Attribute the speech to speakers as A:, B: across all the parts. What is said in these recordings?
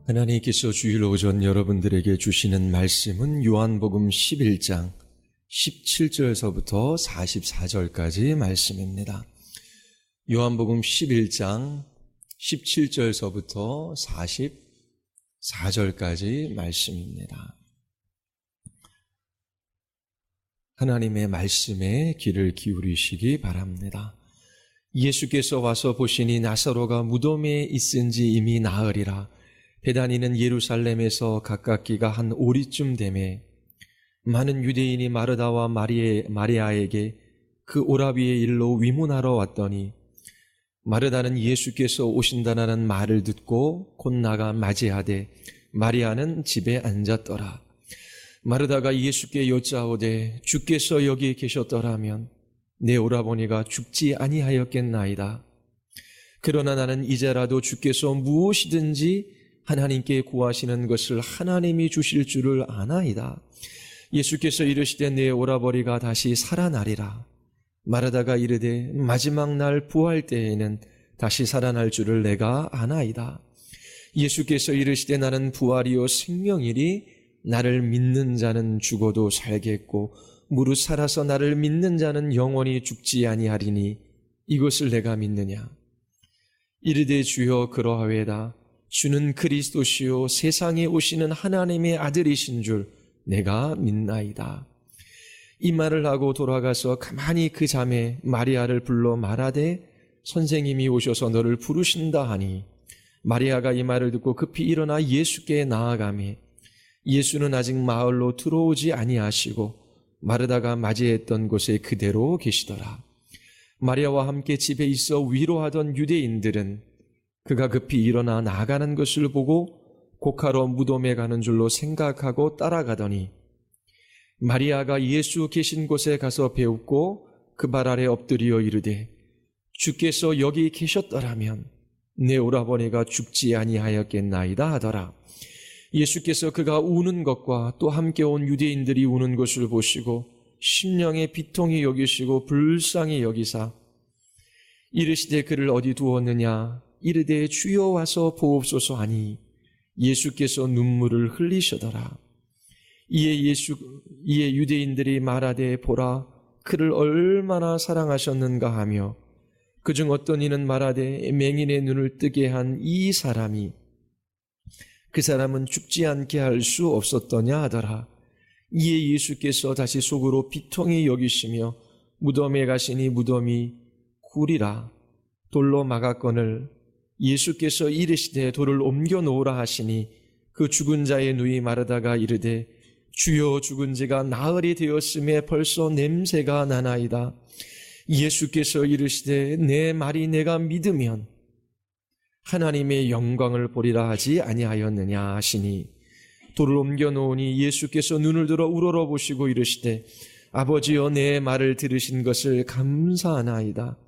A: 하나님께서 주일 오전 여러분들에게 주시는 말씀은 요한복음 11장 17절서부터 44절까지 말씀입니다. 요한복음 11장 17절서부터 44절까지 말씀입니다. 하나님의 말씀에 귀를 기울이시기 바랍니다. 예수께서 와서 보시니 나사로가 무덤에 있은지 이미 나으리라. 베다니는 예루살렘에서 가깝기가 한 오리쯤 되매 많은 유대인이 마르다와 마리아에게 그 오라비의 일로 위문하러 왔더니 마르다는 예수께서 오신다라는 말을 듣고 곧 나가 맞이하되 마리아는 집에 앉았더라. 마르다가 예수께 여짜오되 주께서 여기 계셨더라면 내 오라버니가 죽지 아니하였겠나이다. 그러나 나는 이제라도 주께서 무엇이든지 하나님께 구하시는 것을 하나님이 주실 줄을 아나이다. 예수께서 이르시되 내 오라버니가 다시 살아나리라. 마르다가 이르되 마지막 날 부활 때에는 다시 살아날 줄을 내가 아나이다. 예수께서 이르시되 나는 부활이요 생명이니 나를 믿는 자는 죽어도 살겠고 무릇 살아서 나를 믿는 자는 영원히 죽지 아니하리니 이것을 내가 믿느냐. 이르되 주여 그러하외다. 주는 그리스도시요 세상에 오시는 하나님의 아들이신 줄 내가 믿나이다. 이 말을 하고 돌아가서 가만히 그 자매 마리아를 불러 말하되 선생님이 오셔서 너를 부르신다 하니 마리아가 이 말을 듣고 급히 일어나 예수께 나아가매 예수는 아직 마을로 들어오지 아니하시고 마르다가 맞이했던 곳에 그대로 계시더라. 마리아와 함께 집에 있어 위로하던 유대인들은 그가 급히 일어나 나가는 것을 보고 곡하러 무덤에 가는 줄로 생각하고 따라가더니 마리아가 예수 계신 곳에 가서 배웁고 그 발 아래 엎드려 이르되 주께서 여기 계셨더라면 내 오라버니가 죽지 아니하였겠나이다 하더라. 예수께서 그가 우는 것과 또 함께 온 유대인들이 우는 것을 보시고 심령에 비통히 여기시고 불쌍히 여기사 이르시되 그를 어디 두었느냐. 이르되 주여 와서 보옵소서 하니 예수께서 눈물을 흘리시더라. 이에 유대인들이 말하되 보라 그를 얼마나 사랑하셨는가 하며 그중 어떤 이는 말하되 맹인의 눈을 뜨게 한 이 사람이 그 사람은 죽지 않게 할 수 없었더냐 하더라. 이에 예수께서 다시 속으로 비통히 여기시며 무덤에 가시니 무덤이 굴이라 돌로 막았거늘 예수께서 이르시되 돌을 옮겨 놓으라 하시니 그 죽은 자의 누이 마르다가 이르되 주여 죽은 지가 나흘이 되었음에 벌써 냄새가 나나이다. 예수께서 이르시되 내 말이 내가 믿으면 하나님의 영광을 보리라 하지 아니하였느냐 하시니 돌을 옮겨 놓으니 예수께서 눈을 들어 우러러보시고 이르시되 아버지여 내 말을 들으신 것을 감사하나이다.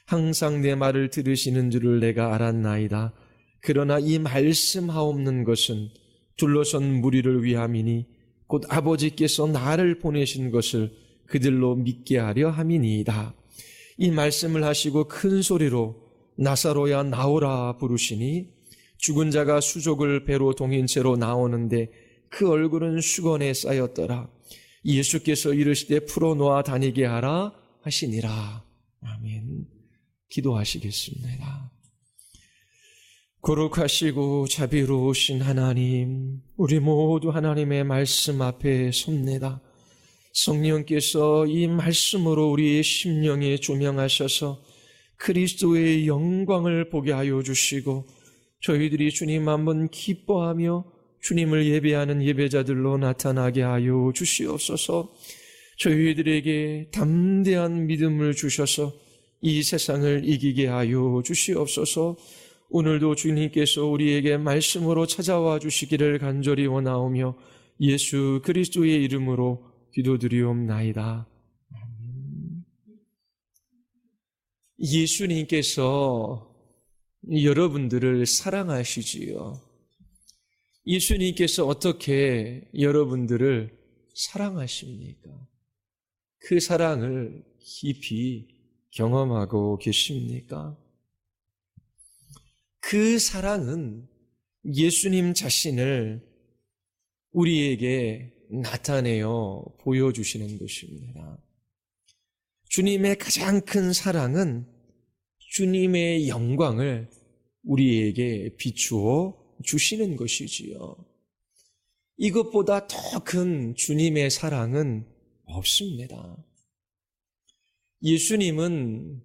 A: 항상 내 말을 들으시는 줄을 내가 알았나이다. 그러나 이 말씀하옵는 것은 둘러선 무리를 위함이니 곧 아버지께서 나를 보내신 것을 그들로 믿게 하려 함이니이다. 이 말씀을 하시고 큰 소리로 나사로야 나오라 부르시니 죽은 자가 수족을 배로 동인 채로 나오는데 그 얼굴은 수건에 쌓였더라. 예수께서 이르시되 풀어놓아 다니게 하라 하시니라. 아멘. 기도하시겠습니다. 거룩하시고 자비로우신 하나님, 우리 모두 하나님의 말씀 앞에 섭니다. 성령께서 이 말씀으로 우리의 심령에 조명하셔서 그리스도의 영광을 보게 하여 주시고 저희들이 주님 한번 기뻐하며 주님을 예배하는 예배자들로 나타나게 하여 주시옵소서. 저희들에게 담대한 믿음을 주셔서 이 세상을 이기게 하여 주시옵소서. 오늘도 주님께서 우리에게 말씀으로 찾아와 주시기를 간절히 원하오며 예수 그리스도의 이름으로 기도드리옵나이다. 예수님께서 여러분들을 사랑하시지요. 예수님께서 어떻게 여러분들을 사랑하십니까? 그 사랑을 깊이 경험하고 계십니까? 그 사랑은 예수님 자신을 우리에게 나타내어 보여주시는 것입니다. 주님의 가장 큰 사랑은 주님의 영광을 우리에게 비추어 주시는 것이지요. 이것보다 더 큰 주님의 사랑은 없습니다. 예수님은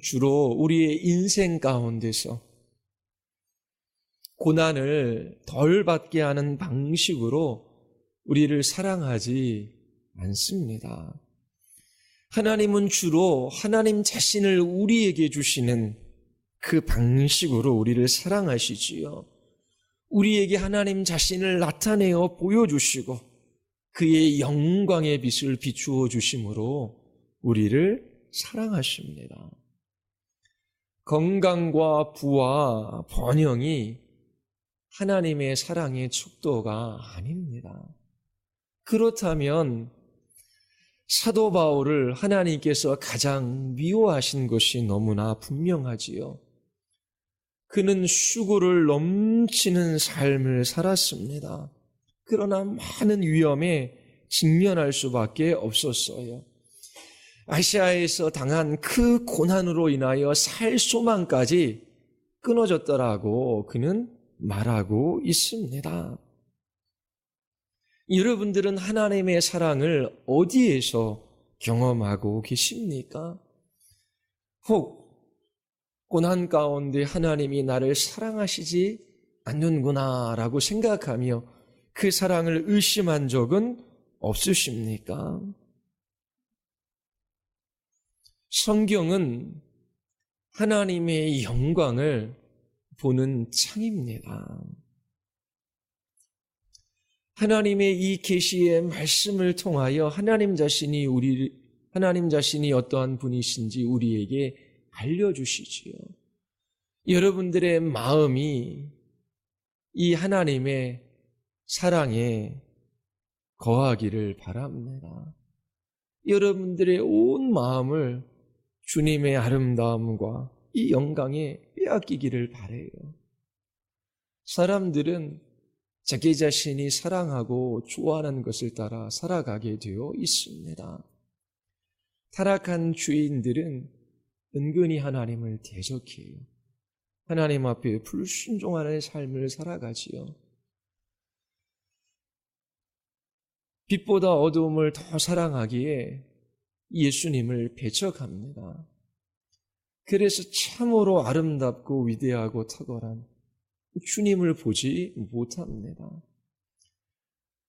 A: 주로 우리의 인생 가운데서 고난을 덜 받게 하는 방식으로 우리를 사랑하지 않습니다. 하나님은 주로 하나님 자신을 우리에게 주시는 그 방식으로 우리를 사랑하시지요. 우리에게 하나님 자신을 나타내어 보여주시고 그의 영광의 빛을 비추어 주심으로 우리를 사랑하십니다. 건강과 부와 번영이 하나님의 사랑의 척도가 아닙니다. 그렇다면 사도 바울을 하나님께서 가장 미워하신 것이 너무나 분명하지요. 그는 수고를 넘치는 삶을 살았습니다. 그러나 많은 위험에 직면할 수밖에 없었어요. 아시아에서 당한 그 고난으로 인하여 살 소망까지 끊어졌더라고 그는 말하고 있습니다. 여러분들은 하나님의 사랑을 어디에서 경험하고 계십니까? 혹 고난 가운데 하나님이 나를 사랑하시지 않는구나 라고 생각하며 그 사랑을 의심한 적은 없으십니까? 성경은 하나님의 영광을 보는 창입니다. 하나님의 이 계시의 말씀을 통하여 하나님 자신이 어떠한 분이신지 우리에게 알려주시지요. 여러분들의 마음이 이 하나님의 사랑에 거하기를 바랍니다. 여러분들의 온 마음을 주님의 아름다움과 이 영광에 빼앗기기를 바라요. 사람들은 자기 자신이 사랑하고 좋아하는 것을 따라 살아가게 되어 있습니다. 타락한 죄인들은 은근히 하나님을 대적해요. 하나님 앞에 불순종하는 삶을 살아가지요. 빛보다 어두움을 더 사랑하기에 예수님을 배척합니다. 그래서 참으로 아름답고 위대하고 탁월한 주님을 보지 못합니다.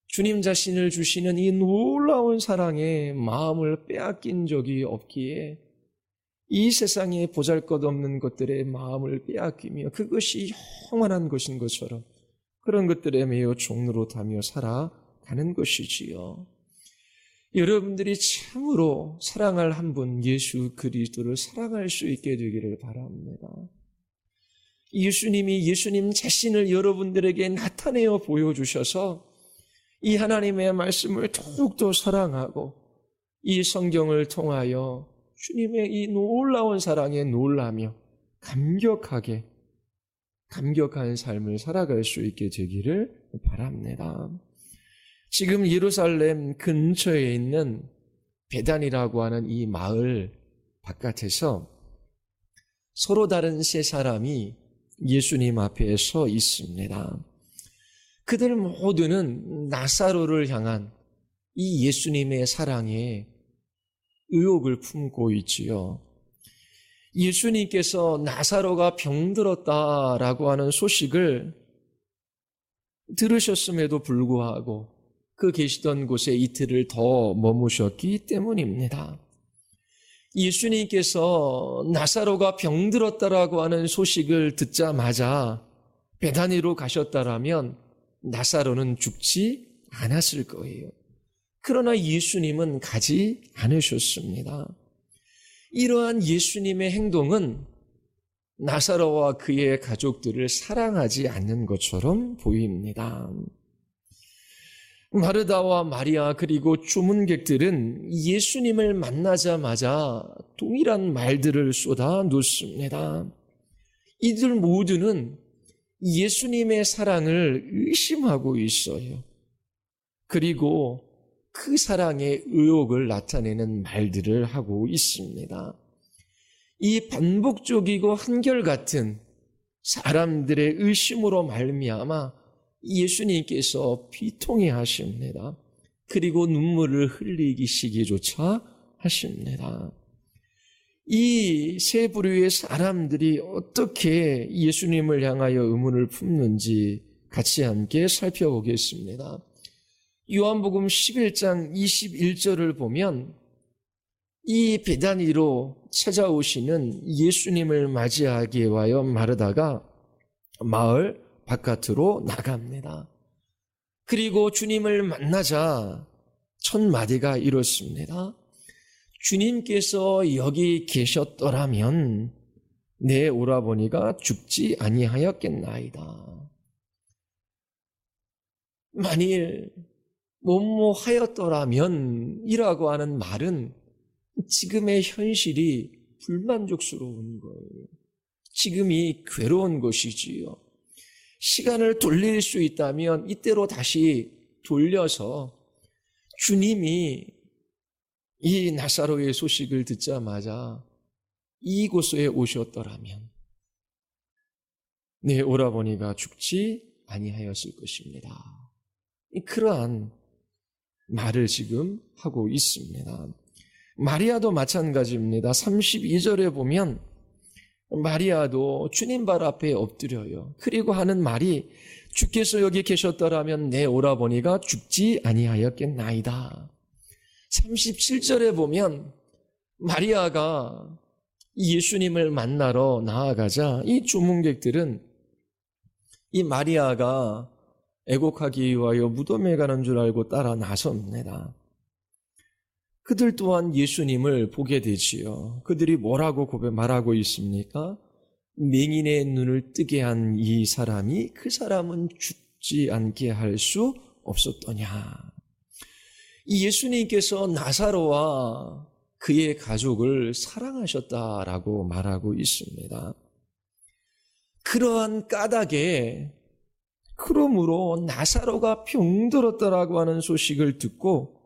A: 주님 자신을 주시는 이 놀라운 사랑에 마음을 빼앗긴 적이 없기에 이 세상에 보잘것없는 것들의 마음을 빼앗기며 그것이 영원한 것인 것처럼 그런 것들에 매여 종노릇하며 살아가는 것이지요. 여러분들이 참으로 사랑할 한 분 예수 그리스도를 사랑할 수 있게 되기를 바랍니다. 예수님 자신을 여러분들에게 나타내어 보여주셔서 이 하나님의 말씀을 더욱더 사랑하고 이 성경을 통하여 주님의 이 놀라운 사랑에 놀라며 감격한 삶을 살아갈 수 있게 되기를 바랍니다. 지금 예루살렘 근처에 있는 베단이라고 하는 이 마을 바깥에서 서로 다른 세 사람이 예수님 앞에 서 있습니다. 그들 모두는 나사로를 향한 이 예수님의 사랑에 의혹을 품고 있지요. 예수님께서 나사로가 병들었다라고 하는 소식을 들으셨음에도 불구하고 그 계시던 곳에 이틀을 더 머무셨기 때문입니다. 예수님께서 나사로가 병들었다라고 하는 소식을 듣자마자 베다니로 가셨다라면 나사로는 죽지 않았을 거예요. 그러나 예수님은 가지 않으셨습니다. 이러한 예수님의 행동은 나사로와 그의 가족들을 사랑하지 않는 것처럼 보입니다. 마르다와 마리아 그리고 주문객들은 예수님을 만나자마자 동일한 말들을 쏟아 놓습니다. 이들 모두는 예수님의 사랑을 의심하고 있어요. 그리고 그 사랑의 의혹을 나타내는 말들을 하고 있습니다. 이 반복적이고 한결같은 사람들의 의심으로 말미암아 예수님께서 비통해 하십니다. 그리고 눈물을 흘리시기조차 하십니다. 이 세 부류의 사람들이 어떻게 예수님을 향하여 의문을 품는지 같이 함께 살펴보겠습니다. 요한복음 11장 21절을 보면 이 베다니로 찾아오시는 예수님을 맞이하기 위하여 마르다가 마을 바깥으로 나갑니다. 그리고 주님을 만나자 첫 마디가 이렇습니다. 주님께서 여기 계셨더라면 내 오라버니가 죽지 아니하였겠나이다. 만일 뭐뭐 하였더라면 이라고 하는 말은 지금의 현실이 불만족스러운 거예요. 지금이 괴로운 것이지요. 시간을 돌릴 수 있다면 이때로 다시 돌려서 주님이 이 나사로의 소식을 듣자마자 이곳에 오셨더라면 내 오라버니가 죽지 아니하였을 것입니다. 그러한 말을 지금 하고 있습니다. 마리아도 마찬가지입니다. 32절에 보면 마리아도 주님 발 앞에 엎드려요. 그리고 하는 말이 주께서 여기 계셨더라면 내 오라버니가 죽지 아니하였겠나이다. 37절에 보면 마리아가 예수님을 만나러 나아가자 이 조문객들은 이 마리아가 애곡하기 위하여 무덤에 가는 줄 알고 따라 나섭니다. 그들 또한 예수님을 보게 되지요. 그들이 뭐라고 말하고 있습니까? 맹인의 눈을 뜨게 한 이 사람이 그 사람은 죽지 않게 할 수 없었더냐. 이 예수님께서 나사로와 그의 가족을 사랑하셨다라고 말하고 있습니다. 그러한 까닭에 그러므로 나사로가 병들었다라고 하는 소식을 듣고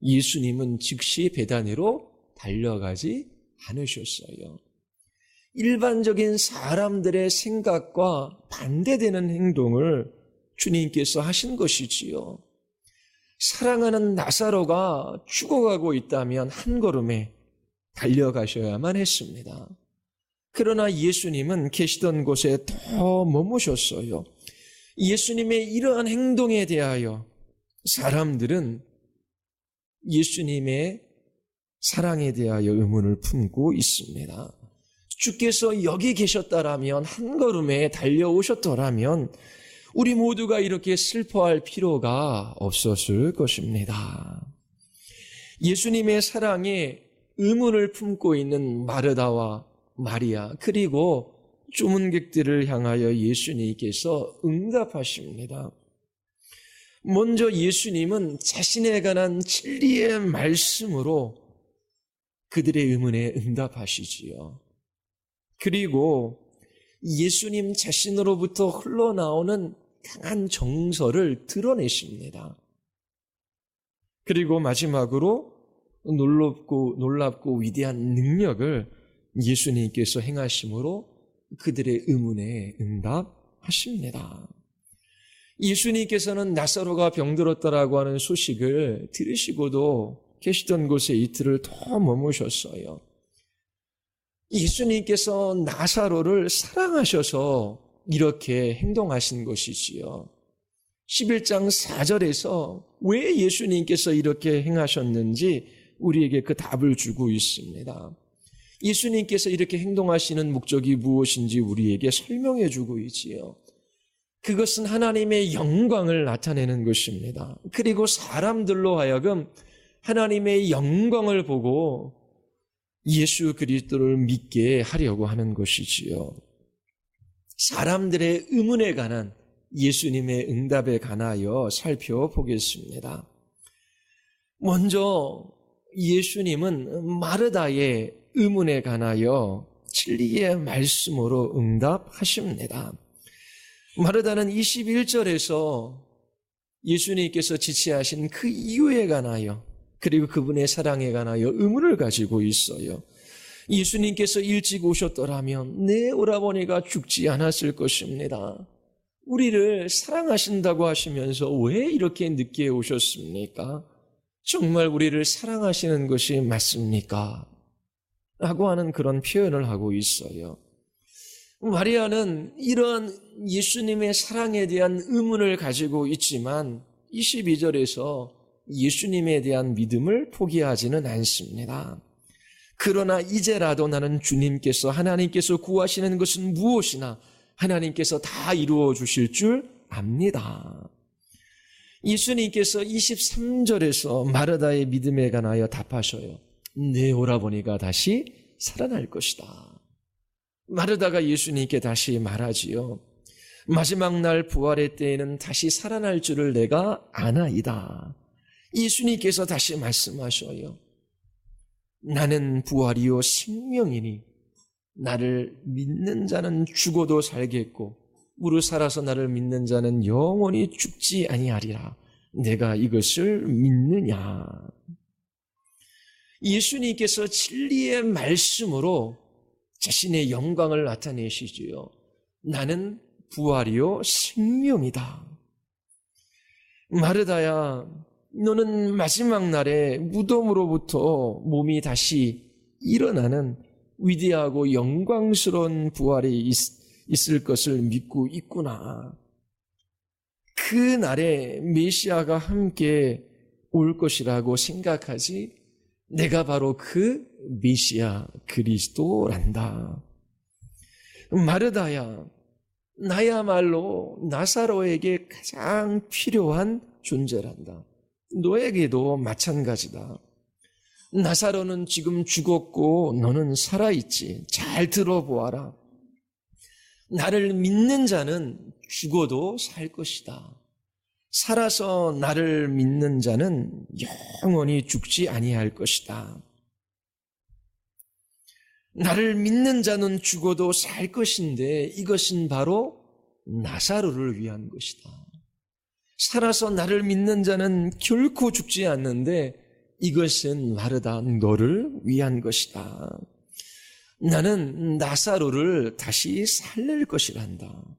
A: 예수님은 즉시 베다니로 달려가지 않으셨어요. 일반적인 사람들의 생각과 반대되는 행동을 주님께서 하신 것이지요. 사랑하는 나사로가 죽어가고 있다면 한 걸음에 달려가셔야만 했습니다. 그러나 예수님은 계시던 곳에 더 머무셨어요. 예수님의 이러한 행동에 대하여 사람들은 예수님의 사랑에 대하여 의문을 품고 있습니다. 주께서 여기 계셨다라면, 한 걸음에 달려오셨더라면 우리 모두가 이렇게 슬퍼할 필요가 없었을 것입니다. 예수님의 사랑에 의문을 품고 있는 마르다와 마리아, 그리고 조문객들을 향하여 예수님께서 응답하십니다. 먼저 예수님은 자신에 관한 진리의 말씀으로 그들의 의문에 응답하시지요. 그리고 예수님 자신으로부터 흘러나오는 강한 정서를 드러내십니다. 그리고 마지막으로 놀랍고 위대한 능력을 예수님께서 행하심으로 그들의 의문에 응답하십니다. 예수님께서는 나사로가 병들었다라고 하는 소식을 들으시고도 계시던 곳에 이틀을 더 머무셨어요. 예수님께서 나사로를 사랑하셔서 이렇게 행동하신 것이지요. 11장 4절에서 왜 예수님께서 이렇게 행하셨는지 우리에게 그 답을 주고 있습니다. 예수님께서 이렇게 행동하시는 목적이 무엇인지 우리에게 설명해 주고 있지요. 그것은 하나님의 영광을 나타내는 것입니다. 그리고 사람들로 하여금 하나님의 영광을 보고 예수 그리스도를 믿게 하려고 하는 것이지요. 사람들의 의문에 관한 예수님의 응답에 관하여 살펴보겠습니다. 먼저 예수님은 마르다의 의문에 관하여 진리의 말씀으로 응답하십니다. 마르다는 21절에서 예수님께서 지시하신 그 이유에 관하여 그리고 그분의 사랑에 관하여 의문을 가지고 있어요. 예수님께서 일찍 오셨더라면 내 오라버니가 죽지 않았을 것입니다. 우리를 사랑하신다고 하시면서 왜 이렇게 늦게 오셨습니까? 정말 우리를 사랑하시는 것이 맞습니까? 라고 하는 그런 표현을 하고 있어요. 마리아는 이런 예수님의 사랑에 대한 의문을 가지고 있지만 22절에서 예수님에 대한 믿음을 포기하지는 않습니다. 그러나 이제라도 나는 주님께서 하나님께서 구하시는 것은 무엇이나 하나님께서 다 이루어 주실 줄 압니다. 예수님께서 23절에서 마르다의 믿음에 관하여 답하셔요. 내 오라버니가 다시 살아날 것이다. 마르다가 예수님께 다시 말하지요. 마지막 날 부활의 때에는 다시 살아날 줄을 내가 아나이다. 예수님께서 다시 말씀하셔요. 나는 부활이요 생명이니 나를 믿는 자는 죽어도 살겠고 무릇 살아서 나를 믿는 자는 영원히 죽지 아니하리라. 내가 이것을 믿느냐? 예수님께서 진리의 말씀으로 자신의 영광을 나타내시지요. 나는 부활이요 생명이다. 마르다야, 너는 마지막 날에 무덤으로부터 몸이 다시 일어나는 위대하고 영광스러운 부활이 있을 것을 믿고 있구나. 그 날에 메시아가 함께 올 것이라고 생각하지 내가 바로 그 메시아 그리스도란다. 마르다야, 나야말로 나사로에게 가장 필요한 존재란다. 너에게도 마찬가지다. 나사로는 지금 죽었고 너는 살아있지. 잘 들어보아라. 나를 믿는 자는 죽어도 살 것이다. 살아서 나를 믿는 자는 영원히 죽지 아니할 것이다. 나를 믿는 자는 죽어도 살 것인데 이것은 바로 나사로를 위한 것이다. 살아서 나를 믿는 자는 결코 죽지 않는데 이것은 마르다 너를 위한 것이다. 나는 나사로를 다시 살릴 것이란다.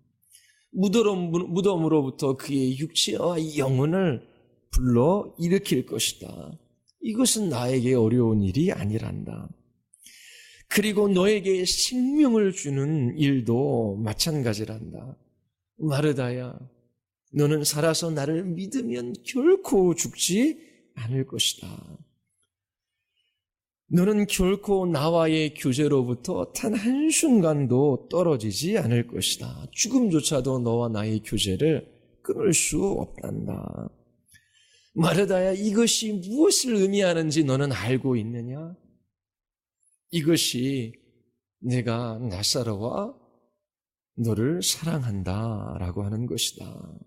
A: 무덤으로부터 그의 육체와 영혼을 불러 일으킬 것이다. 이것은 나에게 어려운 일이 아니란다. 그리고 너에게 생명을 주는 일도 마찬가지란다. 마르다야, 너는 살아서 나를 믿으면 결코 죽지 않을 것이다. 너는 결코 나와의 교제로부터 단 한순간도 떨어지지 않을 것이다. 죽음조차도 너와 나의 교제를 끊을 수 없단다. 마르다야, 이것이 무엇을 의미하는지 너는 알고 있느냐? 이것이 내가 나사로와 너를 사랑한다라고 하는 것이다.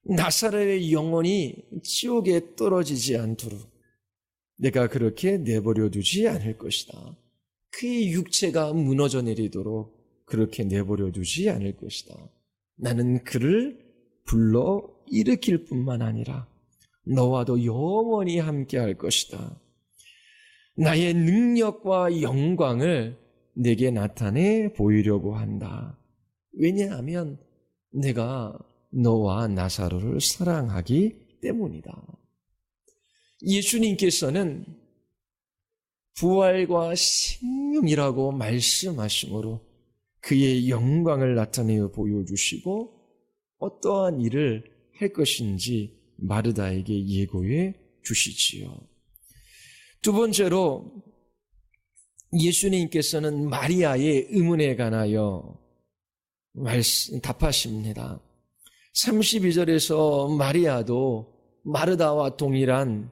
A: 나사로의 영혼이 지옥에 떨어지지 않도록 내가 그렇게 내버려 두지 않을 것이다. 그의 육체가 무너져 내리도록 그렇게 내버려 두지 않을 것이다. 나는 그를 불러 일으킬 뿐만 아니라 너와도 영원히 함께 할 것이다. 나의 능력과 영광을 내게 나타내 보이려고 한다. 왜냐하면 내가 너와 나사로를 사랑하기 때문이다. 예수님께서는 부활과 생명이라고 말씀하심으로 그의 영광을 나타내어 보여주시고 어떠한 일을 할 것인지 마르다에게 예고해 주시지요. 두 번째로 예수님께서는 마리아의 의문에 관하여 답하십니다. 32절에서 마리아도 마르다와 동일한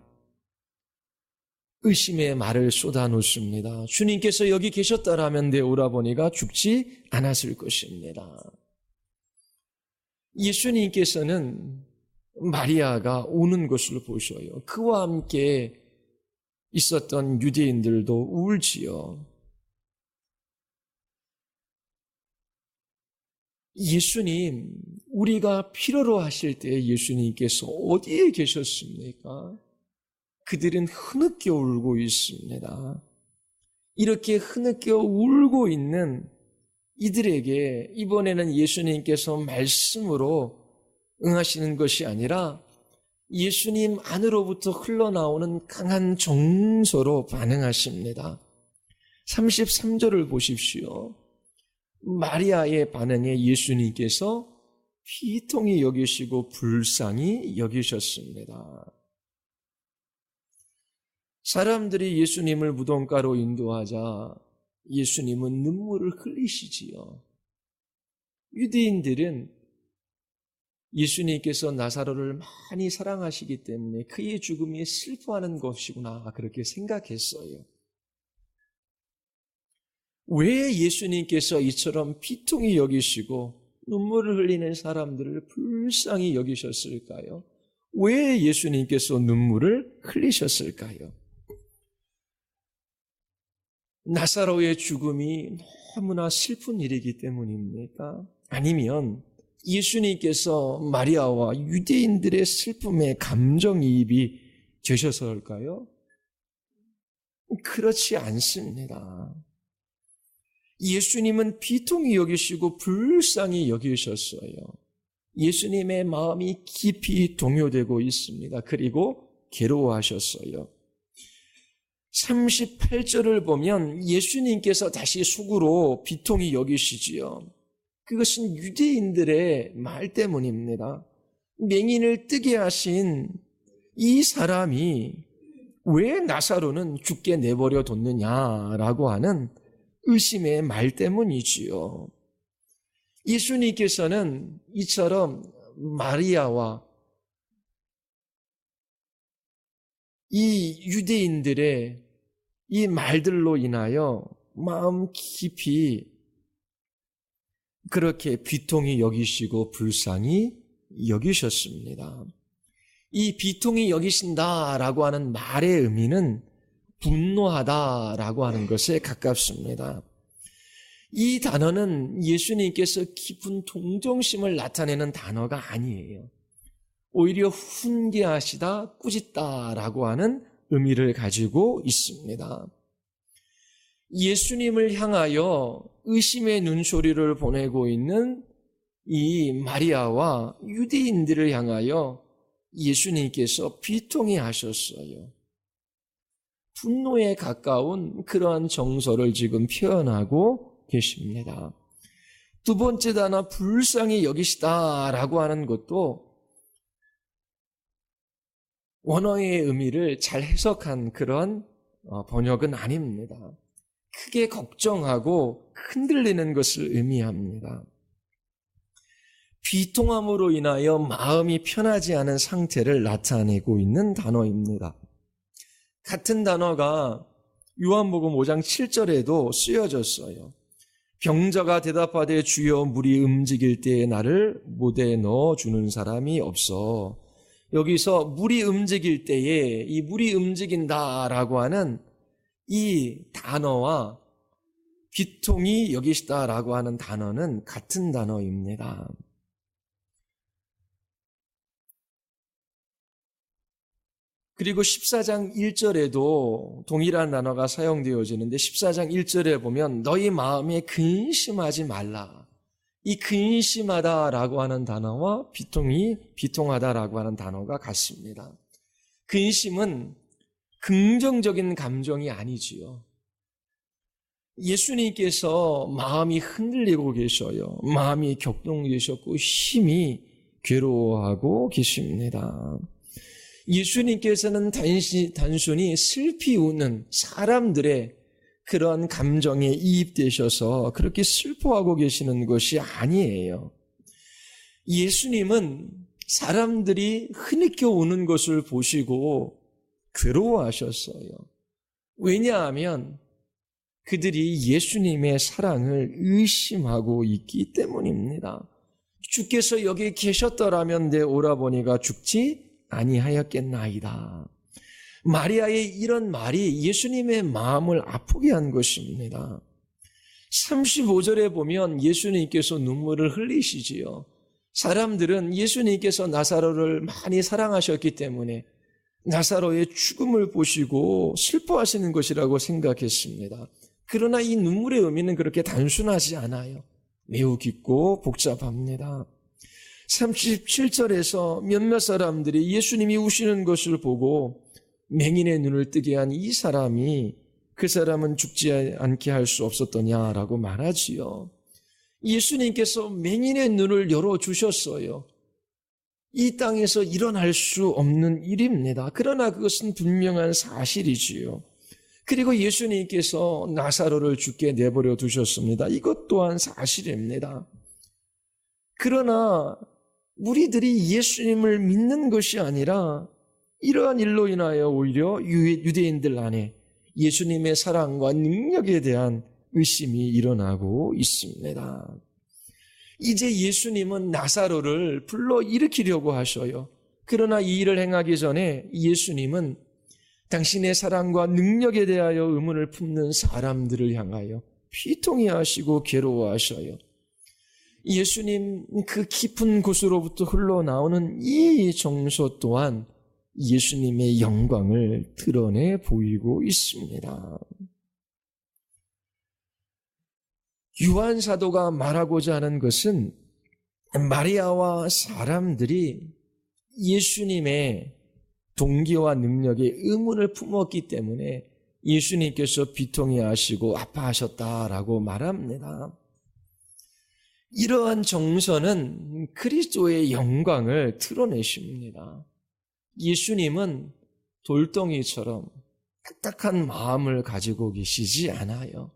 A: 의심의 말을 쏟아놓습니다. 주님께서 여기 계셨다라면 내 오라버니가 죽지 않았을 것입니다. 예수님께서는 마리아가 오는 것을 보셔요. 그와 함께 있었던 유대인들도 울지요. 예수님, 우리가 필요로 하실 때 예수님께서 어디에 계셨습니까? 그들은 흐느껴 울고 있습니다. 이렇게 흐느껴 울고 있는 이들에게 이번에는 예수님께서 말씀으로 응하시는 것이 아니라 예수님 안으로부터 흘러나오는 강한 정서로 반응하십니다. 33절을 보십시오. 마리아의 반응에 예수님께서 비통히 여기시고 불쌍히 여기셨습니다. 사람들이 예수님을 무덤가로 인도하자 예수님은 눈물을 흘리시지요. 유대인들은 예수님께서 나사로를 많이 사랑하시기 때문에 그의 죽음에 슬퍼하는 것이구나 그렇게 생각했어요. 왜 예수님께서 이처럼 비통히 여기시고 눈물을 흘리는 사람들을 불쌍히 여기셨을까요? 왜 예수님께서 눈물을 흘리셨을까요? 나사로의 죽음이 너무나 슬픈 일이기 때문입니까? 아니면 예수님께서 마리아와 유대인들의 슬픔에 감정이입이 되셔서일까요? 그렇지 않습니다. 예수님은 비통히 여기시고 불쌍히 여기셨어요. 예수님의 마음이 깊이 동요되고 있습니다. 그리고 괴로워하셨어요. 38절을 보면 예수님께서 다시 속으로 비통히 여기시지요. 그것은 유대인들의 말 때문입니다. 맹인을 뜨게 하신 이 사람이 왜 나사로는 죽게 내버려 뒀느냐라고 하는 의심의 말 때문이지요. 예수님께서는 이처럼 마리아와 이 유대인들의 이 말들로 인하여 마음 깊이 그렇게 비통히 여기시고 불쌍히 여기셨습니다. 이 비통히 여기신다라고 하는 말의 의미는 분노하다라고 하는 것에 가깝습니다. 이 단어는 예수님께서 깊은 동정심을 나타내는 단어가 아니에요. 오히려 훈계하시다, 꾸짖다라고 하는 의미를 가지고 있습니다. 예수님을 향하여 의심의 눈초리를 보내고 있는 이 마리아와 유대인들을 향하여 예수님께서 비통히 하셨어요. 분노에 가까운 그러한 정서를 지금 표현하고 계십니다. 두 번째 단어 불쌍히 여기시다라고 하는 것도 원어의 의미를 잘 해석한 그런 번역은 아닙니다. 크게 걱정하고 흔들리는 것을 의미합니다. 비통함으로 인하여 마음이 편하지 않은 상태를 나타내고 있는 단어입니다. 같은 단어가 요한복음 5장 7절에도 쓰여졌어요. 병자가 대답하되 주여 물이 움직일 때에 나를 못에 넣어주는 사람이 없어. 여기서 물이 움직일 때에 이 물이 움직인다라고 하는 이 단어와 비통히 여기시다라고 하는 단어는 같은 단어입니다. 그리고 14장 1절에도 동일한 단어가 사용되어지는데 14장 1절에 보면 너희 마음에 근심하지 말라. 이 근심하다라고 하는 단어와 비통하다라고 하는 단어가 같습니다. 근심은 긍정적인 감정이 아니지요. 예수님께서 마음이 흔들리고 계셔요. 마음이 격동되셨고 힘이 괴로워하고 계십니다. 예수님께서는 단순히 슬피 우는 사람들의 그런 감정에 이입되셔서 그렇게 슬퍼하고 계시는 것이 아니에요. 예수님은 사람들이 흐느껴 우는 것을 보시고 괴로워하셨어요. 왜냐하면 그들이 예수님의 사랑을 의심하고 있기 때문입니다. 주께서 여기 계셨더라면 내 오라버니가 죽지 아니하였겠나이다. 마리아의 이런 말이 예수님의 마음을 아프게 한 것입니다. 35절에 보면 예수님께서 눈물을 흘리시지요. 사람들은 예수님께서 나사로를 많이 사랑하셨기 때문에 나사로의 죽음을 보시고 슬퍼하시는 것이라고 생각했습니다. 그러나 이 눈물의 의미는 그렇게 단순하지 않아요. 매우 깊고 복잡합니다. 37절에서 몇몇 사람들이 예수님이 우시는 것을 보고 맹인의 눈을 뜨게 한 이 사람이 그 사람은 죽지 않게 할 수 없었더냐라고 말하지요. 예수님께서 맹인의 눈을 열어주셨어요. 이 땅에서 일어날 수 없는 일입니다. 그러나 그것은 분명한 사실이지요. 그리고 예수님께서 나사로를 죽게 내버려 두셨습니다. 이것 또한 사실입니다. 그러나 우리들이 예수님을 믿는 것이 아니라 이러한 일로 인하여 오히려 유대인들 안에 예수님의 사랑과 능력에 대한 의심이 일어나고 있습니다. 이제 예수님은 나사로를 불러일으키려고 하셔요. 그러나 이 일을 행하기 전에 예수님은 당신의 사랑과 능력에 대하여 의문을 품는 사람들을 향하여 피통해 하시고 괴로워하셔요. 예수님 그 깊은 곳으로부터 흘러나오는 이 정서 또한 예수님의 영광을 드러내 보이고 있습니다. 요한 사도가 말하고자 하는 것은 마리아와 사람들이 예수님의 동기와 능력에 의문을 품었기 때문에 예수님께서 비통해 하시고 아파하셨다라고 말합니다. 이러한 정서는 그리스도의 영광을 드러내십니다. 예수님은 돌덩이처럼 딱딱한 마음을 가지고 계시지 않아요.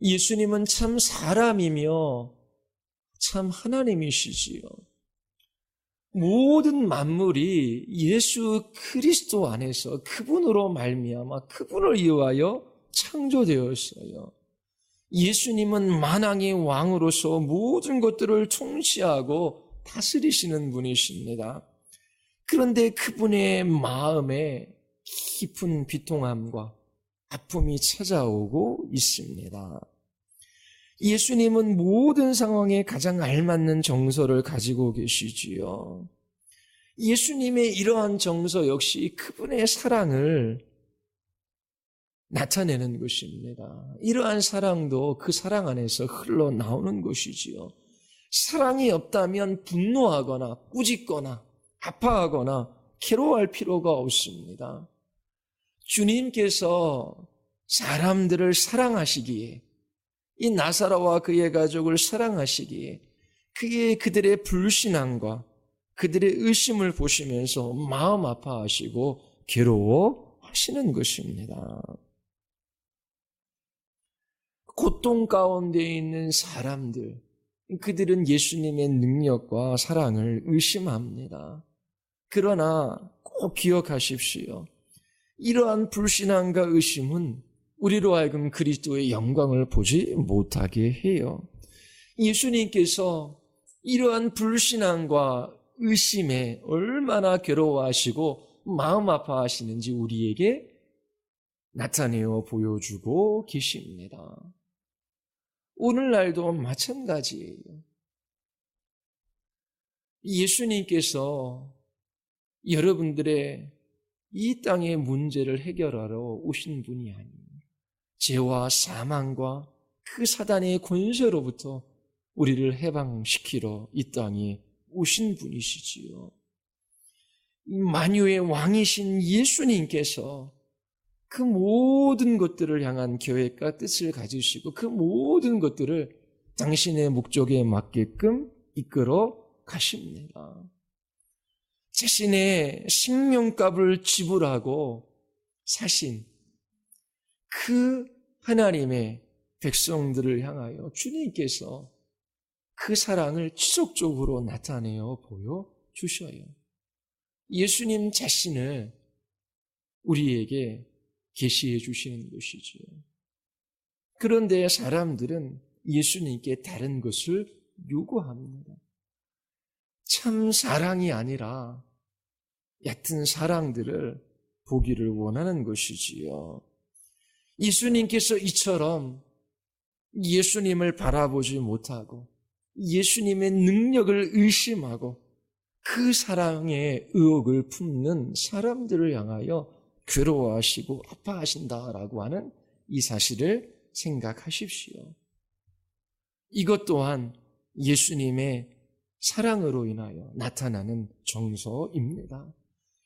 A: 예수님은 참 사람이며 참 하나님이시지요. 모든 만물이 예수 그리스도 안에서 그분으로 말미암아 그분을 위하여 창조되었어요. 예수님은 만왕의 왕으로서 모든 것들을 통치하고 다스리시는 분이십니다. 그런데 그분의 마음에 깊은 비통함과 아픔이 찾아오고 있습니다. 예수님은 모든 상황에 가장 알맞는 정서를 가지고 계시지요. 예수님의 이러한 정서 역시 그분의 사랑을 나타내는 것입니다. 이러한 사랑도 그 사랑 안에서 흘러나오는 것이지요. 사랑이 없다면 분노하거나 꾸짖거나 아파하거나 괴로워할 필요가 없습니다. 주님께서 사람들을 사랑하시기에 이 나사로와 그의 가족을 사랑하시기에 그들의 불신앙과 그들의 의심을 보시면서 마음 아파하시고 괴로워하시는 것입니다. 고통 가운데 있는 사람들, 그들은 예수님의 능력과 사랑을 의심합니다. 그러나 꼭 기억하십시오. 이러한 불신앙과 의심은 우리로 하여금 그리스도의 영광을 보지 못하게 해요. 예수님께서 이러한 불신앙과 의심에 얼마나 괴로워하시고 마음 아파하시는지 우리에게 나타내어 보여주고 계십니다. 오늘날도 마찬가지예요. 예수님께서 여러분들의 이 땅의 문제를 해결하러 오신 분이 아니에요. 죄와 사망과 그 사단의 권세로부터 우리를 해방시키러 이 땅에 오신 분이시지요. 만유의 왕이신 예수님께서 그 모든 것들을 향한 계획과 뜻을 가지시고 그 모든 것들을 당신의 목적에 맞게끔 이끌어 가십니다. 자신의 생명값을 지불하고 사신 그 하나님의 백성들을 향하여 주님께서 그 사랑을 지속적으로 나타내어 보여주셔요. 예수님 자신을 우리에게 계시해 주시는 것이지요. 그런데 사람들은 예수님께 다른 것을 요구합니다. 참 사랑이 아니라 얕은 사랑들을 보기를 원하는 것이지요. 예수님께서 이처럼 예수님을 바라보지 못하고 예수님의 능력을 의심하고 그 사랑의 의혹을 품는 사람들을 향하여 괴로워하시고 아파하신다라고 하는 이 사실을 생각하십시오. 이것 또한 예수님의 사랑으로 인하여 나타나는 정서입니다.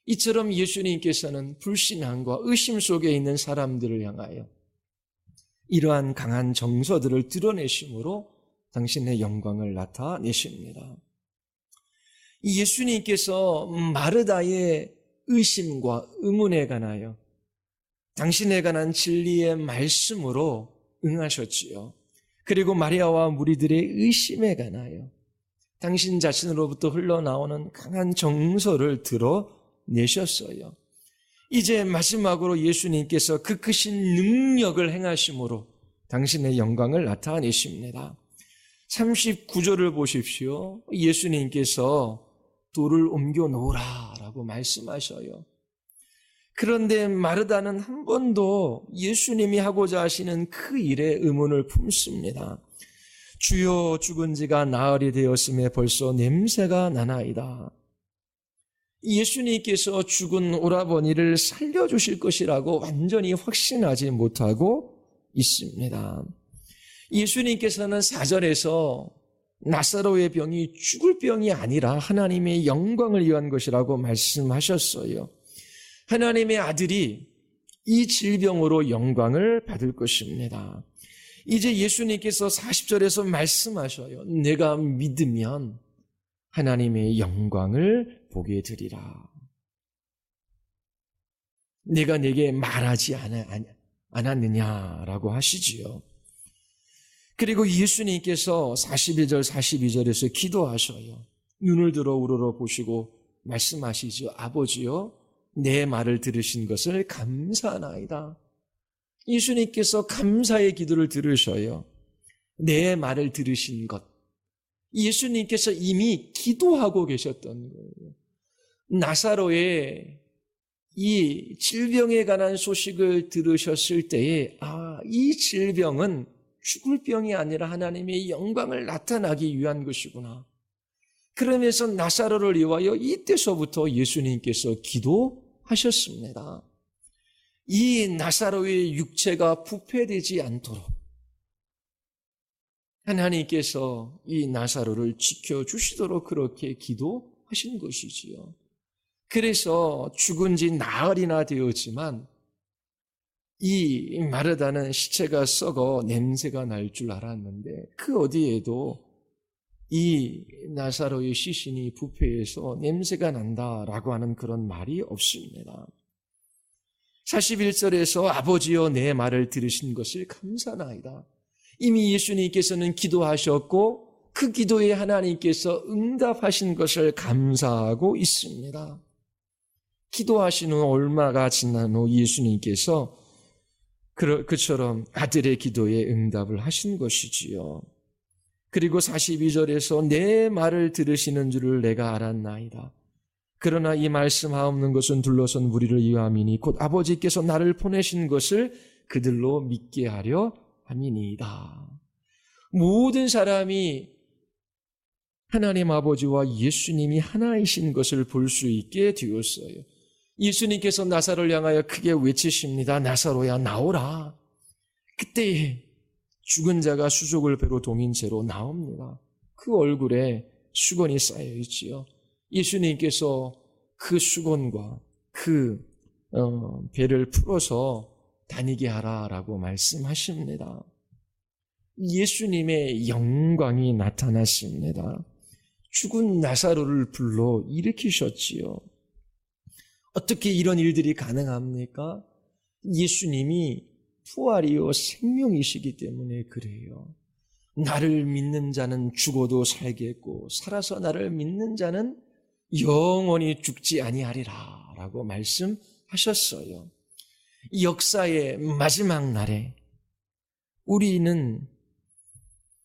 A: 이처럼 예수님께서는 불신앙과 의심 속에 있는 사람들을 향하여 이러한 강한 정서들을 드러내심으로 당신의 영광을 나타내십니다. 예수님께서 마르다의 의심과 의문에 관하여 당신에 관한 진리의 말씀으로 응하셨지요. 그리고 마리아와 무리들의 의심에 관하여 당신 자신으로부터 흘러나오는 강한 정서를 드러내셨어요. 이제 마지막으로 예수님께서 그 크신 능력을 행하심으로 당신의 영광을 나타내십니다. 39절을 보십시오. 예수님께서 돌을 옮겨 놓으라 라고 말씀하셔요. 그런데 마르다는 한 번도 예수님이 하고자 하시는 그 일에 의문을 품습니다. 주여, 죽은 지가 나흘이 되었음에 벌써 냄새가 나나이다. 예수님께서 죽은 오라버니를 살려주실 것이라고 완전히 확신하지 못하고 있습니다. 예수님께서는 4절에서 나사로의 병이 죽을 병이 아니라 하나님의 영광을 위한 것이라고 말씀하셨어요. 하나님의 아들이 이 질병으로 영광을 받을 것입니다. 이제 예수님께서 40절에서 말씀하셔요. 내가 믿으면 하나님의 영광을 보게 되리라. 내가 내게 말하지 않았느냐라고 하시지요. 그리고 예수님께서 41절 42절에서 기도하셔요. 눈을 들어 우러러 보시고 말씀하시죠. 아버지요, 내 말을 들으신 것을 감사하나이다. 예수님께서 감사의 기도를 들으셔요. 내 말을 들으신 것. 예수님께서 이미 기도하고 계셨던 거예요. 나사로의 이 질병에 관한 소식을 들으셨을 때에 이 질병은 죽을 병이 아니라 하나님의 영광을 나타나기 위한 것이구나. 그러면서 나사로를 위하여 이때서부터 예수님께서 기도하셨습니다. 이 나사로의 육체가 부패되지 않도록 하나님께서 이 나사로를 지켜주시도록 그렇게 기도하신 것이지요. 그래서 죽은 지 나흘이나 되었지만 이 마르다는 시체가 썩어 냄새가 날 줄 알았는데 그 어디에도 이 나사로의 시신이 부패해서 냄새가 난다라고 하는 그런 말이 없습니다. 41절에서 아버지여 내 말을 들으신 것을 감사나이다. 이미 예수님께서는 기도하셨고 그 기도에 하나님께서 응답하신 것을 감사하고 있습니다. 기도하신 후 얼마가 지난 후 예수님께서 그처럼 아들의 기도에 응답을 하신 것이지요. 그리고 42절에서 내 말을 들으시는 줄을 내가 알았나이다. 그러나 이 말씀하옵는 것은 둘러선 무리를 위함이니 곧 아버지께서 나를 보내신 것을 그들로 믿게 하려 함이니이다. 모든 사람이 하나님 아버지와 예수님이 하나이신 것을 볼 수 있게 되었어요. 예수님께서 나사로를 향하여 크게 외치십니다. 나사로야 나오라. 그때 죽은 자가 수족을 배로 동인 채로 나옵니다. 그 얼굴에 수건이 쌓여 있지요. 예수님께서 그 수건과 그 배를 풀어서 다니게 하라라고 말씀하십니다. 예수님의 영광이 나타났습니다. 죽은 나사로를 불러 일으키셨지요. 어떻게 이런 일들이 가능합니까? 예수님이 부활이요 생명이시기 때문에 그래요. 나를 믿는 자는 죽어도 살겠고 살아서 나를 믿는 자는 영원히 죽지 아니하리라 라고 말씀하셨어요. 역사의 마지막 날에 우리는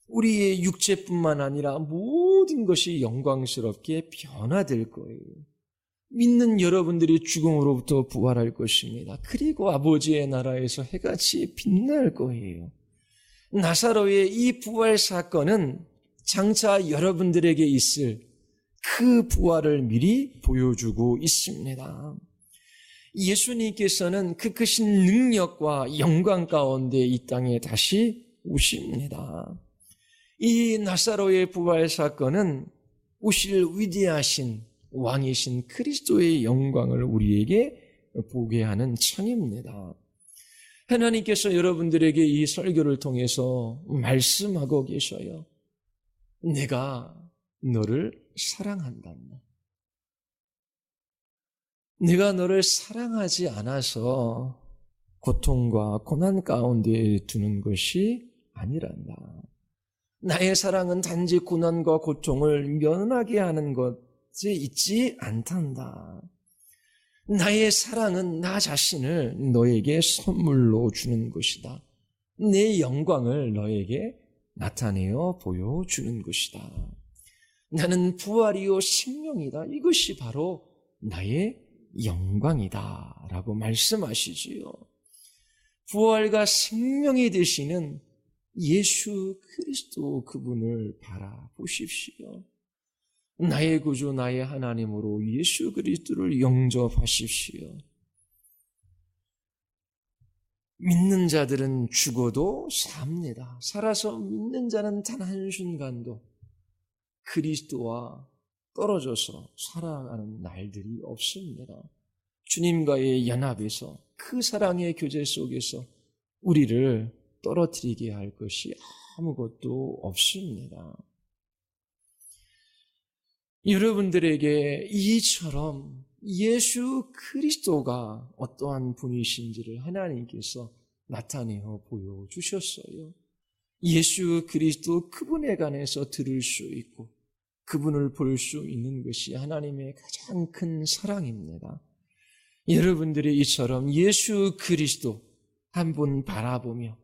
A: 우리의 육체뿐만 아니라 모든 것이 영광스럽게 변화될 거예요. 믿는 여러분들이 죽음으로부터 부활할 것입니다. 그리고 아버지의 나라에서 해같이 빛날 거예요. 나사로의 이 부활 사건은 장차 여러분들에게 있을 그 부활을 미리 보여주고 있습니다. 예수님께서는 그 크신 능력과 영광 가운데 이 땅에 다시 오십니다. 이 나사로의 부활 사건은 오실 위대하신 왕이신 그리스도의 영광을 우리에게 보게 하는 창입니다. 하나님께서 여러분들에게 이 설교를 통해서 말씀하고 계셔요. 내가 너를 사랑한단다. 내가 너를 사랑하지 않아서 고통과 고난 가운데 두는 것이 아니란다. 나의 사랑은 단지 고난과 고통을 면하게 하는 것에 있지 않단다. 나의 사랑은 나 자신을 너에게 선물로 주는 것이다. 내 영광을 너에게 나타내어 보여주는 것이다. 나는 부활이요 생명이다. 이것이 바로 나의 영광이다 라고 말씀하시지요. 부활과 생명이 되시는 예수 그리스도 그분을 바라보십시오. 나의 구주 나의 하나님으로 예수 그리스도를 영접하십시오. 믿는 자들은 죽어도 삽니다. 살아서 믿는 자는 단 한순간도 그리스도와 떨어져서 살아가는 날들이 없습니다. 주님과의 연합에서 그 사랑의 교제 속에서 우리를 떨어뜨리게 할 것이 아무것도 없습니다. 여러분들에게 이처럼 예수 그리스도가 어떠한 분이신지를 하나님께서 나타내어 보여주셨어요. 예수 그리스도 그분에 관해서 들을 수 있고 그분을 볼 수 있는 것이 하나님의 가장 큰 사랑입니다. 여러분들이 이처럼 예수 그리스도 한 분 바라보며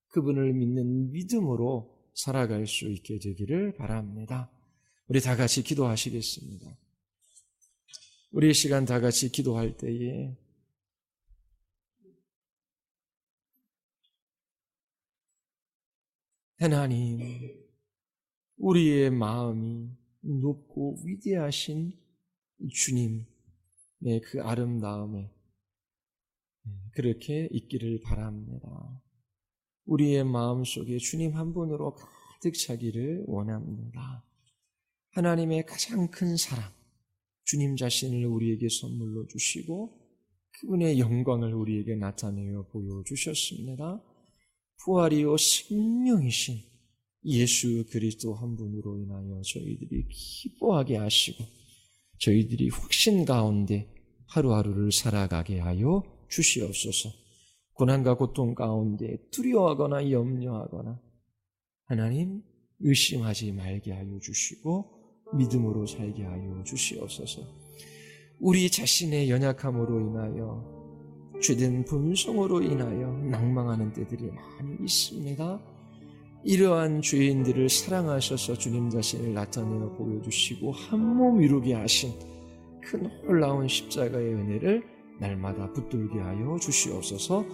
A: 그분을 믿는 믿음으로 살아갈 수 있게 되기를 바랍니다. 우리 다 같이 기도하시겠습니다. 우리 시간 다 같이 기도할 때에 하나님, 우리의 마음이 높고 위대하신 주님의 그 아름다움에 그렇게 있기를 바랍니다. 우리의 마음속에 주님 한 분으로 가득 차기를 원합니다. 하나님의 가장 큰 사랑, 주님 자신을 우리에게 선물로 주시고 그분의 영광을 우리에게 나타내어 보여주셨습니다. 부활이요 생명이신 예수 그리스도 한 분으로 인하여 저희들이 기뻐하게 하시고 저희들이 확신 가운데 하루하루를 살아가게 하여 주시옵소서. 고난과 고통 가운데 두려워하거나 염려하거나 하나님 의심하지 말게 하여 주시고 믿음으로 살게 하여 주시옵소서. 우리 자신의 연약함으로 인하여 죄된 본성으로 인하여 낭망하는 때들이 많이 있습니다. 이러한 죄인들을 사랑하셔서 주님 자신을 나타내어 보여주시고 한 몸 이루게 하신 큰 놀라운 십자가의 은혜를 날마다 붙들게 하여 주시옵소서.